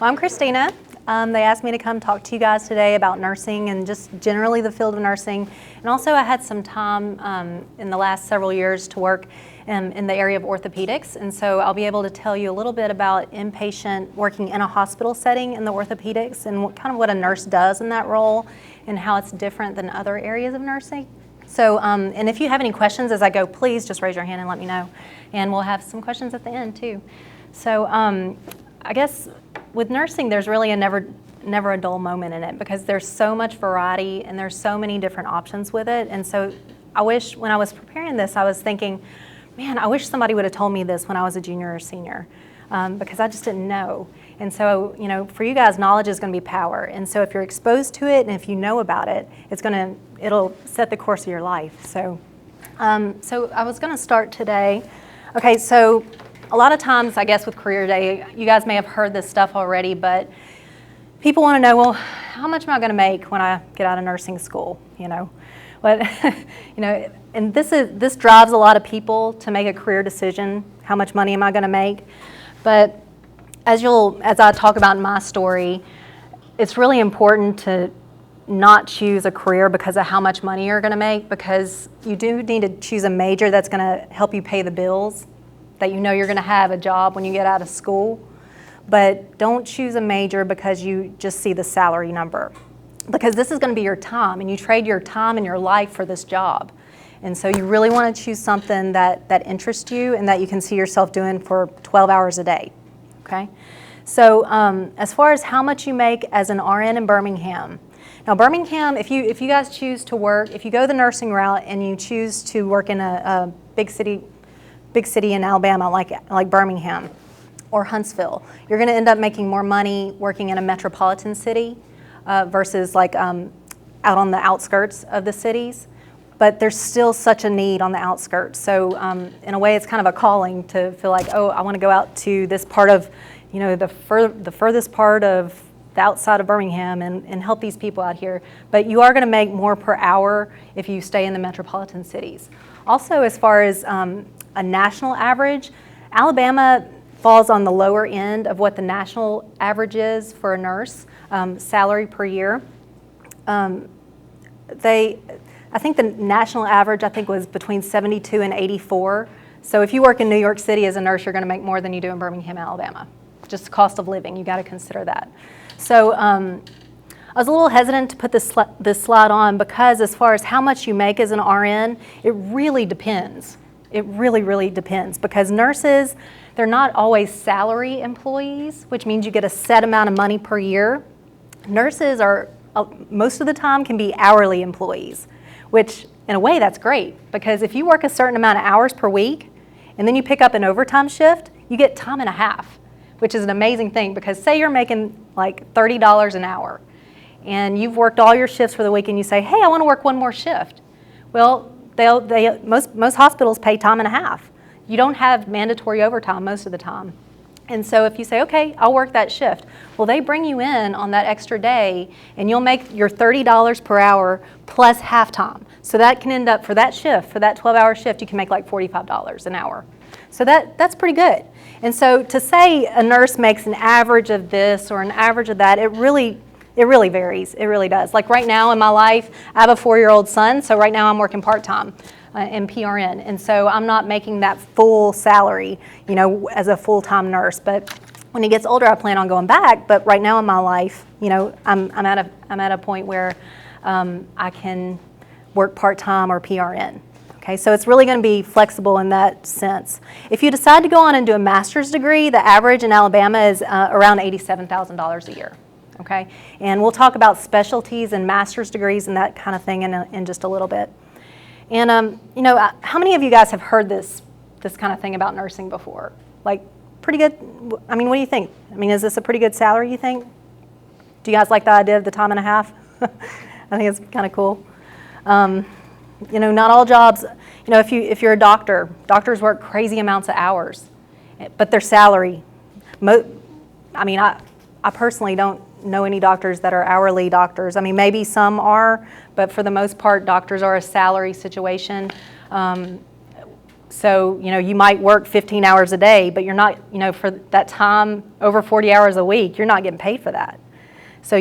Well, I'm Christina. They asked me to come talk to you guys today about nursing and just generally the field of nursing. And also I had some time in the last several years to work in the area of orthopedics. And so I'll be able to tell you a little bit about inpatient working in a hospital setting in the orthopedics and what a nurse does in that role and how it's different than other areas of nursing. So, and if you have any questions as I go, please just raise your hand and let me know. And we'll have some questions at the end too. So I guess with nursing, there's really a never a dull moment in it because there's so much variety and there's so many different options with it. And so I wish when I was preparing this, I was thinking, man, I wish somebody would have told me this when I was a junior or senior because I just didn't know. And so, you know, for you guys, knowledge is going to be power. And so if you're exposed to it and if you know about it, it'll set the course of your life. So, so I was going to start today. Okay, so a lot of times, I guess with Career Day, you guys may have heard this stuff already, but people want to know, well, how much am I going to make when I get out of nursing school? You know, but you know, and this drives a lot of people to make a career decision. How much money am I going to make? But as I talk about in my story, it's really important to not choose a career because of how much money you're going to make, because you do need to choose a major that's going to help you pay the bills, that you know you're going to have a job when you get out of school. But don't choose a major because you just see the salary number, because this is going to be your time and you trade your time and your life for this job. And so you really want to choose something that interests you and that you can see yourself doing for 12 hours a day. Okay? So as far as how much you make as an RN in Birmingham, now Birmingham, if you guys choose to work, if you go the nursing route and you choose to work in a big city in Alabama like Birmingham or Huntsville, you're going to end up making more money working in a metropolitan city versus like out on the outskirts of the cities. But there's still such a need on the outskirts. So in a way, it's kind of a calling to feel like, oh, I want to go out to this part of, you know, the furthest part of the outside of Birmingham and help these people out here. But you are going to make more per hour if you stay in the metropolitan cities. Also, as far as a national average, Alabama falls on the lower end of what the national average is for a nurse, salary per year. I think the national average, was between 72 and 84. So if you work in New York City as a nurse, you're going to make more than you do in Birmingham, Alabama. Just cost of living, you got to consider that. So I was a little hesitant to put this slide on because as far as how much you make as an RN, it really depends. It really, really depends, because nurses, they're not always salary employees, which means you get a set amount of money per year. Nurses are, most of the time, can be hourly employees, which in a way that's great, because if you work a certain amount of hours per week and then you pick up an overtime shift, you get time and a half, which is an amazing thing, because say you're making like $30 an hour and you've worked all your shifts for the week and you say, hey, I want to work one more shift. Well, most hospitals pay time and a half. You don't have mandatory overtime most of the time. And so if you say, okay, I'll work that shift, well, they bring you in on that extra day and you'll make your $30 per hour plus halftime. So that can end up, for that shift, for that 12-hour shift, you can make like $45 an hour. So that's pretty good. And so to say a nurse makes an average of this or an average of that, it really varies. It really does. Like right now in my life, I have a 4-year-old son, so right now I'm working part-time in PRN. And so I'm not making that full salary, you know, as a full-time nurse. But when he gets older, I plan on going back. But right now in my life, you know, I'm at a point where I can work part-time or PRN. Okay, so it's really going to be flexible in that sense. If you decide to go on and do a master's degree, the average in Alabama is around $87,000 a year. Okay, and we'll talk about specialties and master's degrees and that kind of thing in just a little bit. And you know, how many of you guys have heard this kind of thing about nursing before? Like, pretty good. I mean, what do you think? I mean, is this a pretty good salary, you think? Do you guys like the idea of the time and a half? I think it's kind of cool. You know, not all jobs. You know, if you're a doctor, doctors work crazy amounts of hours, but their salary. I mean, I personally don't know any doctors that are hourly doctors. I mean, maybe some are, but for the most part, doctors are a salary situation. So, you might work 15 hours a day, but you're not, for that time over 40 hours a week, you're not getting paid for that. So,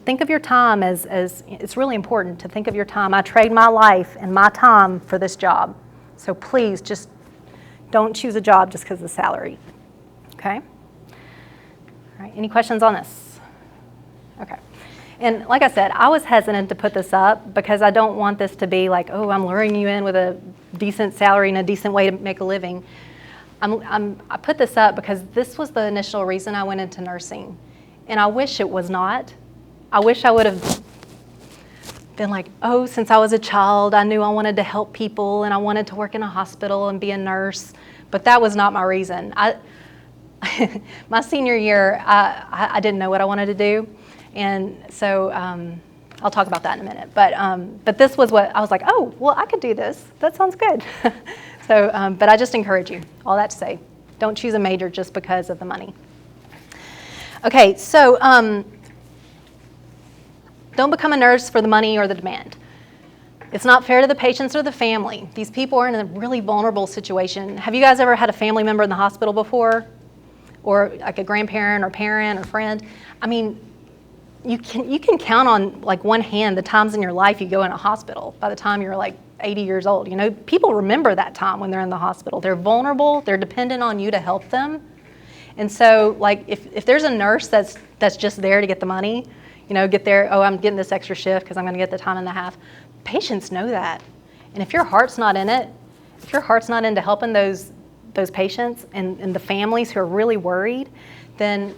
think of your time as it's really important to think of your time. I trade my life and my time for this job. So please just don't choose a job just because of the salary. Okay? All right, any questions on this? Okay. And like I said, I was hesitant to put this up because I don't want this to be like, oh, I'm luring you in with a decent salary and a decent way to make a living. I put this up because this was the initial reason I went into nursing. And I wish it was not. I wish I would have been like, oh, since I was a child, I knew I wanted to help people and I wanted to work in a hospital and be a nurse. But that was not my reason. My senior year, I didn't know what I wanted to do. And so I'll talk about that in a minute. But this was what I was like, oh, well, I could do this. That sounds good. But I just encourage you, all that to say, don't choose a major just because of the money. Okay, so don't become a nurse for the money or the demand. It's not fair to the patients or the family. These people are in a really vulnerable situation. Have you guys ever had a family member in the hospital before? Or like a grandparent or parent or friend? I mean, you can count on like one hand the times in your life you go in a hospital by the time you're like 80 years old. People remember that time when they're in the hospital. They're vulnerable. They're dependent on you to help them. And so, like, if there's a nurse that's just there to get the money, get there, oh, I'm getting this extra shift because I'm going to get the time and a half. Patients know that. And if your heart's not in it, if your heart's not into helping those patients and the families who are really worried, then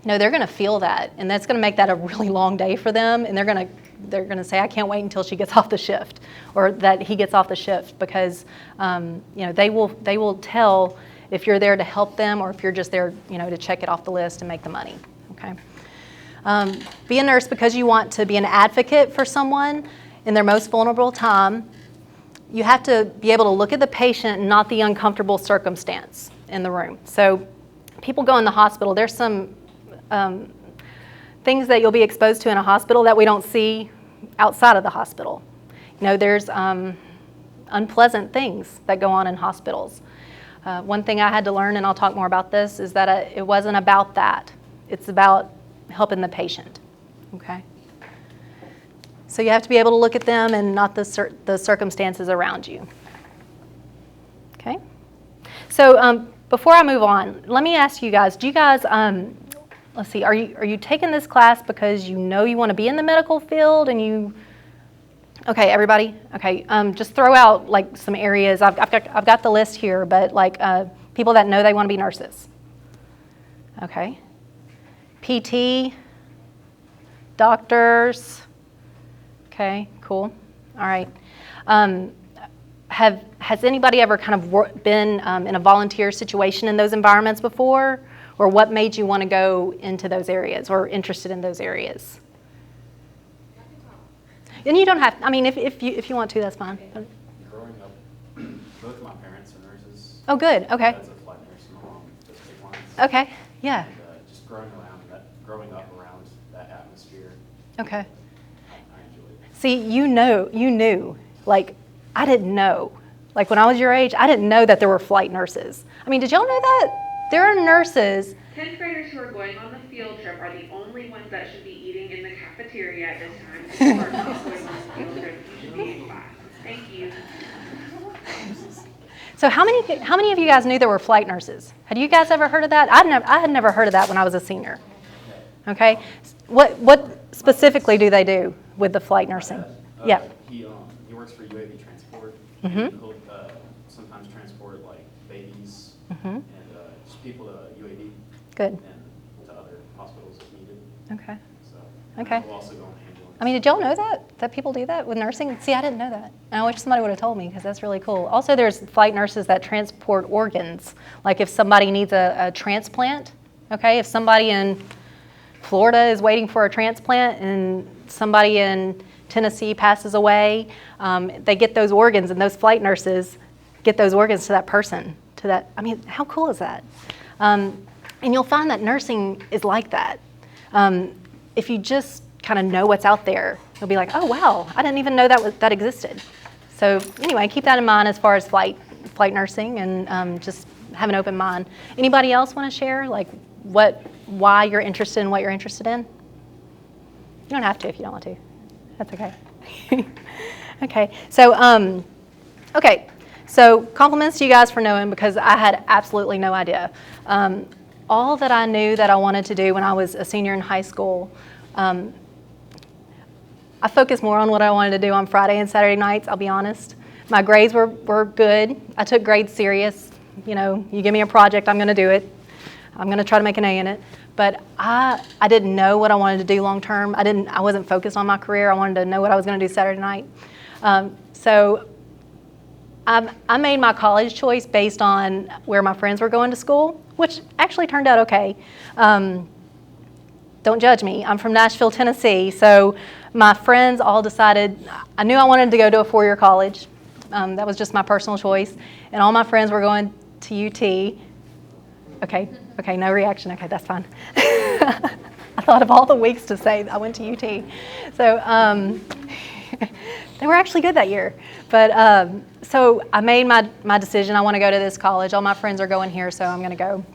they're going to feel that, and that's going to make that a really long day for them. And they're going to say, I can't wait until she gets off the shift, or that he gets off the shift, because they will tell if you're there to help them or if you're just there, to check it off the list and make the money. Okay. Be a nurse because you want to be an advocate for someone in their most vulnerable time. You have to be able to look at the patient and not the uncomfortable circumstance in the room. So people go in the hospital. There's some things that you'll be exposed to in a hospital that we don't see outside of the hospital. There's unpleasant things that go on in hospitals. One thing I had to learn, and I'll talk more about this, is that it wasn't about that. It's about helping the patient. Okay? So you have to be able to look at them and not the circumstances around you. Okay? So before I move on, let me ask you guys, do you guys, let's see, are you taking this class because you want to be in the medical field and okay, everybody? Okay, just throw out like some areas. I've got the list here, but like people that know they want to be nurses. Okay. PT, doctors. Okay, cool. All right. Has anybody ever kind of been in a volunteer situation in those environments before? Or what made you want to go into those areas or interested in those areas? And you don't have, if you want to, that's fine. Growing up, both my parents are nurses. Oh, good. Okay. Dad's a flight nurse, my mom does big lines. Okay. Yeah. And, just growing up around that atmosphere. Okay. I enjoyed it. See, you knew. Like, I didn't know. Like, when I was your age, I didn't know that there were flight nurses. Did y'all know that? There are nurses. 10th graders who are going on the field trip are the only ones that should be eating in the cafeteria at this time. If you are not going on the field trip, you should be in class. Thank you. So how many of you guys knew there were flight nurses? Had you guys ever heard of that? I had never heard of that when I was a senior. Okay. What specifically do they do with the flight nursing? Yeah. He works for UAV transport. Mm-hmm. He'll sometimes transport like babies Mm-hmm. and just people to UAV. Good. And to other hospitals if needed. Okay. So. Okay. We'll also go on ambulance. Did y'all know that people do that with nursing? See, I didn't know that. And I wish somebody would have told me because that's really cool. Also, there's flight nurses that transport organs. Like if somebody needs a transplant, okay? If somebody in Florida is waiting for a transplant and somebody in Tennessee passes away, they get those organs, and those flight nurses get those organs to that person. How cool is that? And you'll find that nursing is like that. If you just kind of know what's out there, you'll be like, oh, wow, I didn't even know that existed. So anyway, keep that in mind as far as flight flight nursing and just have an open mind. Anybody else want to share, like, why you're interested in what you're interested in? You don't have to if you don't want to. That's okay. Okay, so compliments to you guys for knowing, because I had absolutely no idea. All that I knew that I wanted to do when I was a senior in high school, I focused more on what I wanted to do on Friday and Saturday nights, I'll be honest. My grades were good. I took grades serious. You know, you give me a project, I'm going to do it. I'm going to try to make an A in it. But I didn't know what I wanted to do long term. I wasn't focused on my career. I wanted to know what I was going to do Saturday night. So I made my college choice based on where my friends were going to school, which actually turned out okay. Don't judge me. I'm from Nashville, Tennessee. So my friends all decided, I knew I wanted to go to a four-year college. That was just my personal choice. And all my friends were going to UT. Okay, no reaction. Okay, that's fine. I thought of all the weeks to say I went to UT. So they were actually good that year. But so I made my decision. I want to go to this college. All my friends are going here, so I'm going to go.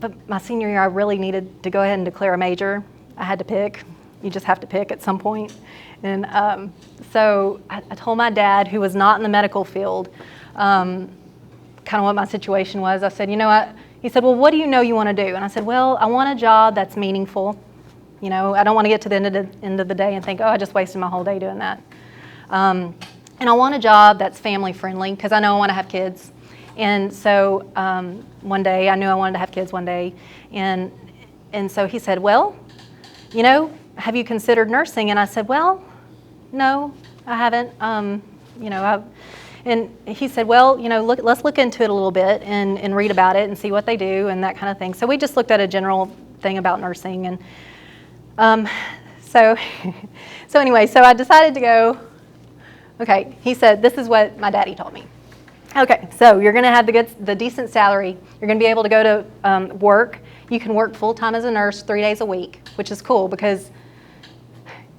But my senior year, I really needed to go ahead and declare a major. I had to pick. You just have to pick at some point. And so I told my dad, who was not in the medical field, kind of what my situation was. I said, you know what? He said, well, what do you know you want to do? And I said, well, I want a job that's meaningful. You know, I don't want to get to the end of the day and think, oh, I just wasted my whole day doing that. And I want a job that's family friendly, because I know I want to have kids. And so one day, I knew I wanted to have kids one day. And so he said, well, you know, have you considered nursing? And I said, well, no, I haven't. And he said, well, you know, let's look into it a little bit and read about it and see what they do and that kind of thing. So we just looked at a general thing about nursing. And so anyway, so I decided to go. Okay, he said, this is what my daddy told me. Okay, so you're going to have the decent salary. You're going to be able to go to work. You can work full-time as a nurse 3 days a week, which is cool, because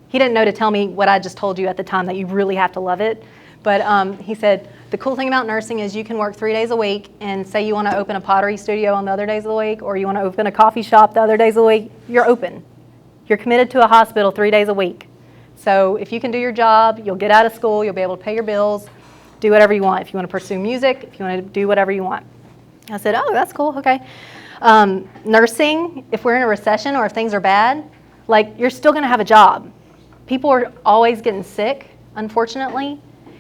he didn't know to tell me what I just told you at the time, that you really have to love it. But he said, the cool thing about nursing is you can work 3 days a week, and say you want to open a pottery studio on the other days of the week, or you want to open a coffee shop the other days of the week, you're open. You're committed to a hospital 3 days a week. So if you can do your job, you'll get out of school, you'll be able to pay your bills, do whatever you want. If you want to pursue music, if you want to do whatever you want. I said, oh, that's cool, okay. Nursing, if we're in a recession or if things are bad, like, you're still going to have a job. People are always getting sick, unfortunately.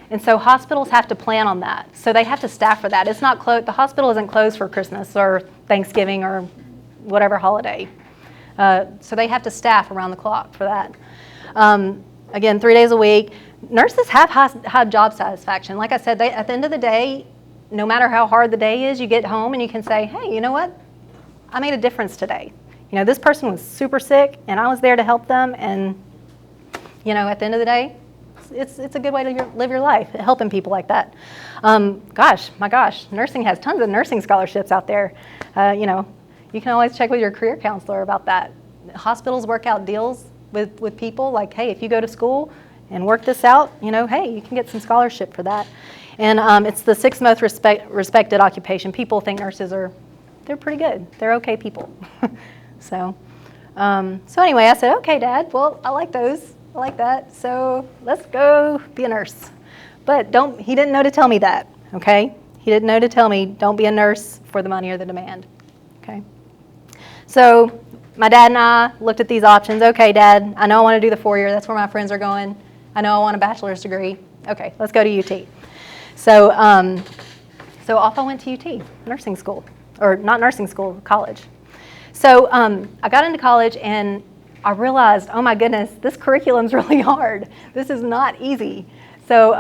And so hospitals have to plan on that. So they have to staff for that. It's not the hospital isn't closed for Christmas or Thanksgiving or whatever holiday. So they have to staff around the clock for that. Again, 3 days a week. Nurses have high job satisfaction. Like I said, at the end of the day, no matter how hard the day is, you get home and you can say, hey, you know what? I made a difference today. You know, this person was super sick and I was there to help them, and, you know, at the end of the day, it's a good way to live your life, helping people like that. Gosh, nursing has tons of nursing scholarships out there. You know, you can always check with your career counselor about that. Hospitals work out deals with people, like, hey, if you go to school and work this out, you know, hey, you can get some scholarship for that. And it's the 6th most respected occupation. People think nurses they're pretty good. They're okay people. So anyway, I said, okay, Dad, well, I like those. I like that. So let's go be a nurse. But he didn't know to tell me that, okay? He didn't know to tell me, don't be a nurse for the money or the demand, okay? So my dad and I looked at these options. Okay, Dad, I know I want to do the 4-year. That's where my friends are going. I know I want a bachelor's degree. Okay, let's go to UT. So off I went to UT, nursing school. Or not nursing school, college. So I got into college and I realized, oh my goodness, this curriculum's really hard. This is not easy. So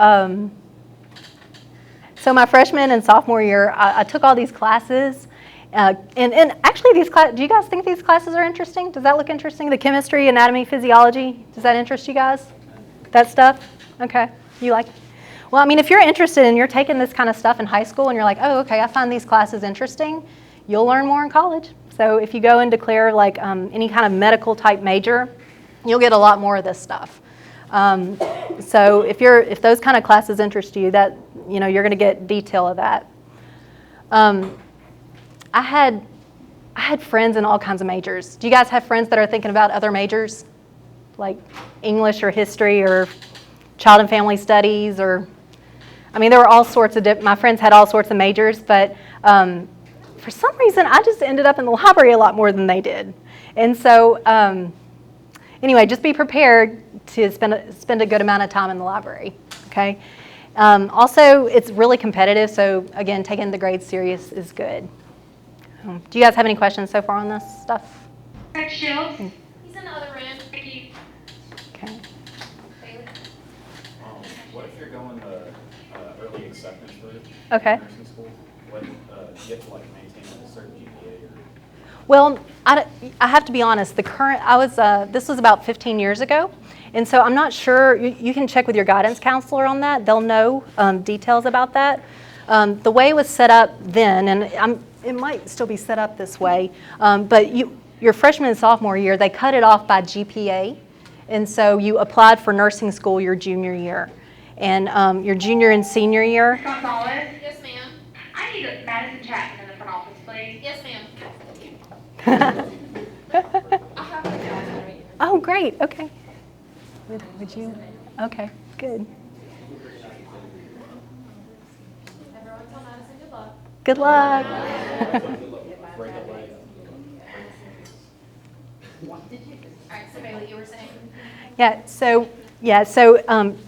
my freshman and sophomore year, I took all these classes. And actually, do you guys think these classes are interesting? Does that look interesting? The chemistry, anatomy, physiology, does that interest you guys? That stuff? Okay, you like it? Well, I mean, if you're interested and you're taking this kind of stuff in high school and you're like, oh, okay, I find these classes interesting, you'll learn more in college. So if you go and declare like any kind of medical type major, you'll get a lot more of this stuff. So if those kind of classes interest you, you're going to get detail of that. I had friends in all kinds of majors. Do you guys have friends that are thinking about other majors, like English or history or child and family studies? Or, I mean, there were all sorts of my friends had all sorts of majors, but for some reason, I just ended up in the library a lot more than they did. And so, anyway, just be prepared to spend a good amount of time in the library, okay? Also, it's really competitive, so again, taking the grades serious is good. Do you guys have any questions so far on this stuff? Dr. Shields? He's in the other room. Thank you. Okay. Bailey. What if you're going the early acceptance route? Okay. In nursing school? What, do you have to like maintain a certain GPA or? Well, I have to be honest, this was about 15 years ago, and so I'm not sure, you can check with your guidance counselor on that. They'll know details about that. The way it was set up then, and it might still be set up this way, but your freshman and sophomore year, they cut it off by GPA, and so you applied for nursing school your junior year. And your junior and senior year. Gonzalez? Yes, ma'am. I need Madison Chapman in the front office, please. Yes, ma'am. I have the calendar right here. Oh, great, okay. Would you? Okay, good. Everyone tell Madison good luck. Good luck. Break a leg. All right, so Bailey, you were saying? So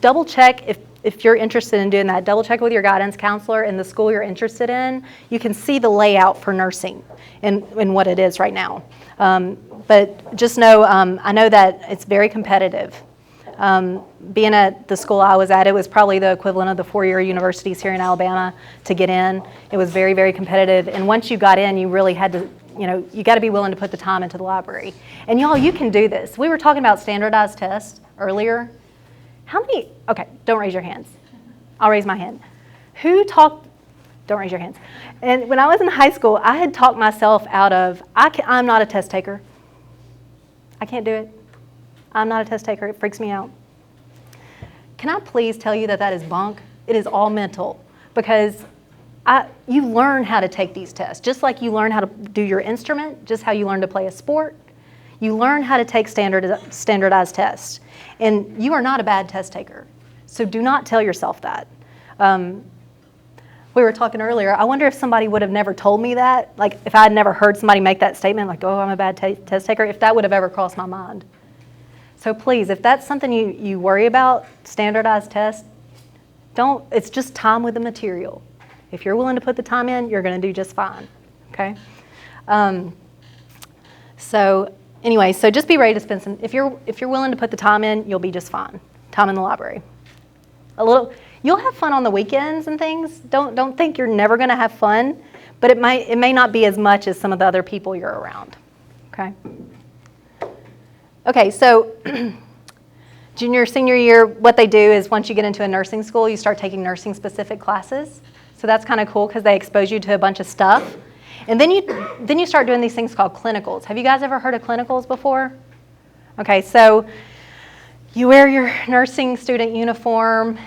double check if you're interested in doing that. Double check with your guidance counselor in the school you're interested in. You can see the layout for nursing and what it is right now. But just know, I know that it's very competitive. Being at the school I was at, it was probably the equivalent of the four-year universities here in Alabama to get in. It was very, very competitive. And once you got in, you really had to, you got to be willing to put the time into the library. And y'all, you can do this. We were talking about standardized tests earlier. How many, okay, don't raise your hands. I'll raise my hand. Don't raise your hands. And when I was in high school, I had talked myself out of, I'm not a test taker. I can't do it. I'm not a test taker. It freaks me out. Can I please tell you that is bunk? It is all mental, because you learn how to take these tests, just like you learn how to do your instrument, just how you learn to play a sport. You learn how to take standardized tests, and you are not a bad test taker. So do not tell yourself that. We were talking earlier, I wonder if somebody would have never told me that, like if I had never heard somebody make that statement, like, oh, I'm a bad test taker, if that would have ever crossed my mind. So please, if that's something you worry about, standardized tests, it's just time with the material. If you're willing to put the time in, you're going to do just fine, okay? So anyway, so just be ready to spend some, if you're willing to put the time in, you'll be just fine. Time in the library. You'll have fun on the weekends and things. Don't think you're never going to have fun, but it may not be as much as some of the other people you're around, okay? Okay, so junior, senior year, what they do is once you get into a nursing school, you start taking nursing-specific classes. So that's kind of cool because they expose you to a bunch of stuff. And then you start doing these things called clinicals. Have you guys ever heard of clinicals before? Okay, so you wear your nursing student uniform,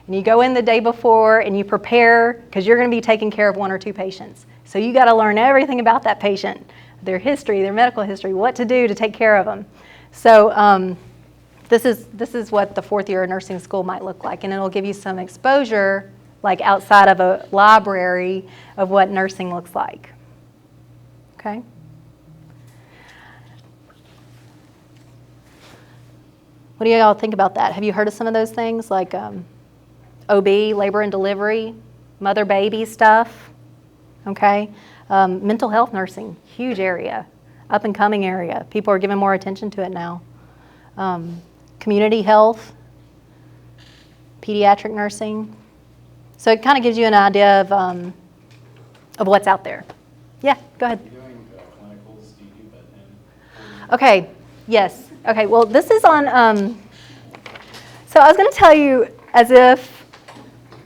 and you go in the day before, and you prepare because you're going to be taking care of one or two patients. So you got to learn everything about that patient, their history, their medical history, what to do to take care of them. So this is what the fourth year of nursing school might look like, and it'll give you some exposure, like outside of a library, of what nursing looks like. Okay? What do y'all think about that? Have you heard of some of those things, like OB, labor and delivery, mother-baby stuff? Okay? Mental health nursing, huge area. Up-and-coming area. People are giving more attention to it now. Community health, pediatric nursing. So it kind of gives you an idea of what's out there. Yeah, go ahead. You're doing clinicals, do you do that in? Okay, yes. Okay, well, this is on, so I was going to tell you as if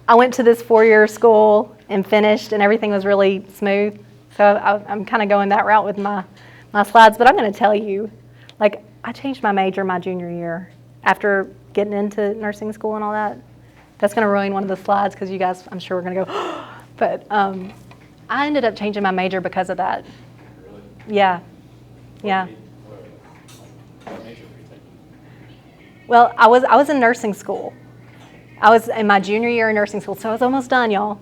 I went to this four-year school and finished and everything was really smooth. So I'm kind of going that route with my slides, but I'm going to tell you, like, I changed my major my junior year after getting into nursing school and all that. That's going to ruin one of the slides because you guys, I'm sure, are going to go, but I ended up changing my major because of that. Really? Yeah. Yeah. What major were you taking? Well, I was in nursing school. I was in my junior year in nursing school, so I was almost done, y'all.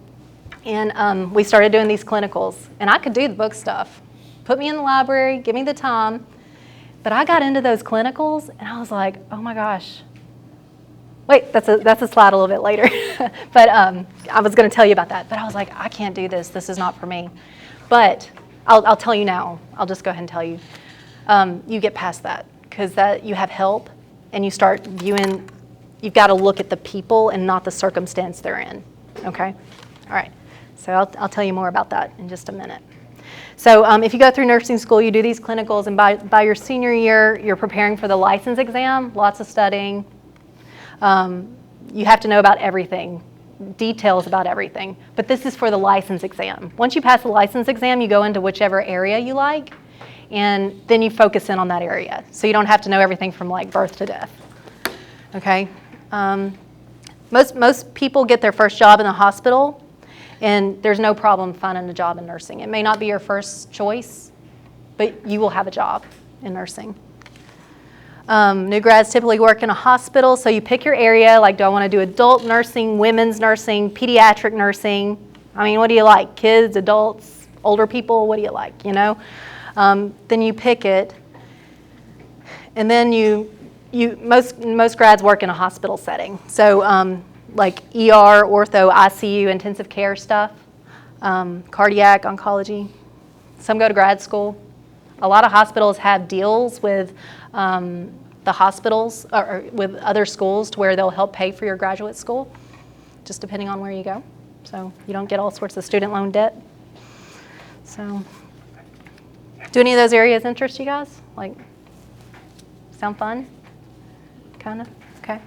And we started doing these clinicals, and I could do the book stuff. Put me in the library, give me the time. But I got into those clinicals, and I was like, oh my gosh. Wait, that's a slide a little bit later. But I was going to tell you about that. But I was like, I can't do this. This is not for me. But I'll tell you now. I'll just go ahead and tell you. You get past that because you have help, and you start viewing. You've got to look at the people and not the circumstance they're in. Okay? All right. So I'll tell you more about that in just a minute. So if you go through nursing school, you do these clinicals, and by your senior year, you're preparing for the license exam, lots of studying. You have to know about everything, details about everything. But this is for the license exam. Once you pass the license exam, you go into whichever area you like, and then you focus in on that area. So you don't have to know everything from like birth to death. Okay? Most people get their first job in the hospital, and there's no problem finding a job in nursing. It may not be your first choice, but you will have a job in nursing. New grads typically work in a hospital, so you pick your area, like do I want to do adult nursing, women's nursing, pediatric nursing? I mean, what do you like? Kids, adults, older people, what do you like, you know? Then you pick it, and then most grads work in a hospital setting. So like ER, ortho, ICU, intensive care stuff, cardiac, oncology. Some go to grad school. A lot of hospitals have deals with the hospitals or with other schools to where they'll help pay for your graduate school, just depending on where you go. So you don't get all sorts of student loan debt. So do any of those areas interest you guys? Like, sound fun? Kind of? Okay.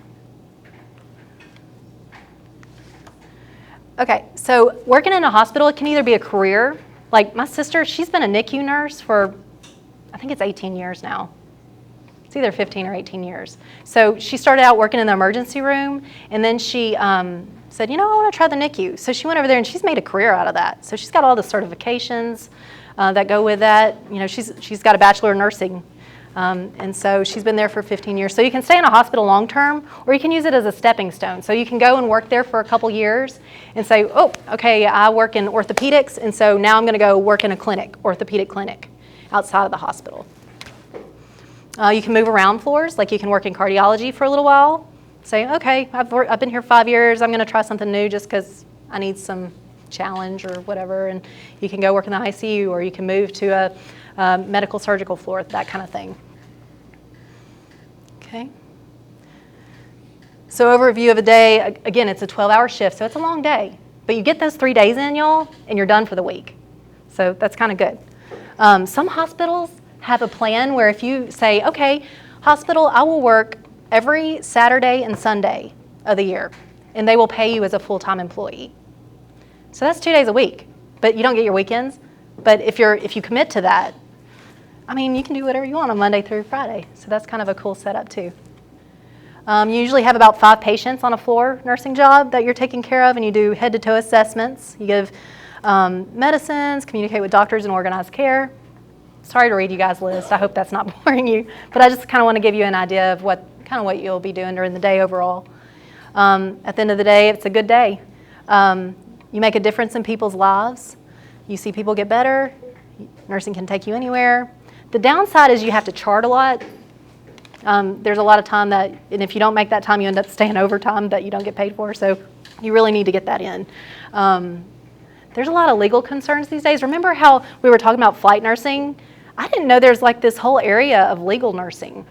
Okay, so working in a hospital, it can either be a career. Like my sister, she's been a NICU nurse for, I think it's 18 years now. It's either 15 or 18 years. So she started out working in the emergency room, and then she said, you know, I want to try the NICU. So she went over there, and she's made a career out of that. So she's got all the certifications that go with that. You know, she's got a Bachelor of Nursing. And so she's been there for 15 years. So you can stay in a hospital long term, or you can use it as a stepping stone. So you can go and work there for a couple years and say, oh, okay, I work in orthopedics, and so now I'm going to go work in a clinic, orthopedic clinic, outside of the hospital. You can move around floors, like you can work in cardiology for a little while. Say, okay, I've been here 5 years, I'm going to try something new just because I need some challenge or whatever. And you can go work in the ICU, or you can move to a medical surgical floor, that kind of thing. Okay. So overview of a day, again, it's a 12-hour shift, so it's a long day. But you get those 3 days in, y'all, and you're done for the week. So that's kind of good. Some hospitals have a plan where if you say, okay, hospital, I will work every Saturday and Sunday of the year, and they will pay you as a full-time employee. So that's 2 days a week, but you don't get your weekends. But if you commit to that, I mean, you can do whatever you want on Monday through Friday. So that's kind of a cool setup too. You usually have about 5 patients on a floor nursing job that you're taking care of, and you do head-to-toe assessments. You give medicines, communicate with doctors, and organize care. Sorry to read you guys' list. I hope that's not boring you, but I just kind of want to give you an idea of what you'll be doing during the day overall. At the end of the day, it's a good day. You make a difference in people's lives. You see people get better. Nursing can take you anywhere. The downside is you have to chart a lot. There's a lot of time and if you don't make that time, you end up staying overtime that you don't get paid for, so you really need to get that in. There's a lot of legal concerns these days. Remember how we were talking about flight nursing? I didn't know there's like this whole area of legal nursing.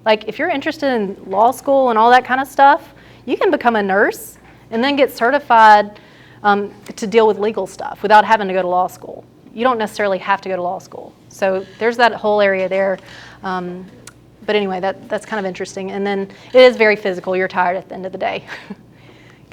Like if you're interested in law school and all that kind of stuff, you can become a nurse and then get certified to deal with legal stuff without having to go to law school. You don't necessarily have to go to law school. So there's that whole area there. But anyway, that's kind of interesting. And then it is very physical. You're tired at the end of the day.